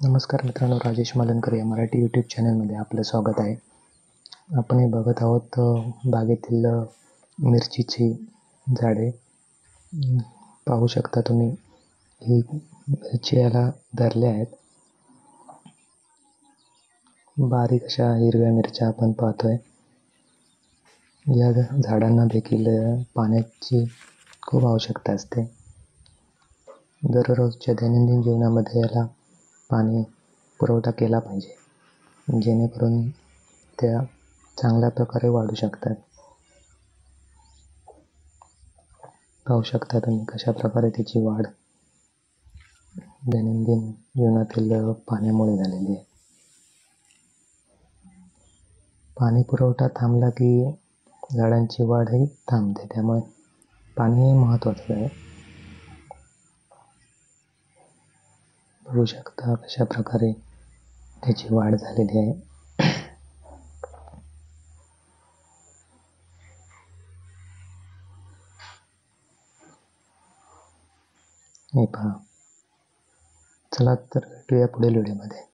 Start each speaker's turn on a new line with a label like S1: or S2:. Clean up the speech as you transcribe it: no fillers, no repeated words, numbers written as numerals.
S1: नमस्कार मित्रांनो, राजेश मालनकर या मराठी यूट्यूब चॅनलमध्ये आपलं स्वागत आहे. आपण हे बघत आहोत बागेतील मिरचीची झाडे. पाहू शकता तुम्ही, ही मिरची याला धरल्या आहेत. बारीक अशा हिरव्या मिरच्या आपण पाहतोय. या झाडांना देखील पाण्याची खूप आवश्यकता असते. दररोजच्या दैनंदिन जीवनामध्ये याला पाणी पुरवठा केला पाहिजे, जेणेकरून त्या चांगल्या प्रकारे वाढू शकतात. पाहू शकता तुम्ही कशा प्रकारे त्याची वाढ दैनंदिन जीवनातील पाण्यामुळे झालेली आहे. पाणी पुरवठा थांबला की झाडांची वाढही थांबते, त्यामुळे पाणी हे महत्त्वाचं आहे. बघू शकता कशा प्रकारे त्याची वाढ झालेली आहे. हे पहा. चला तर भेटूया पुढील व्हिडिओमध्ये.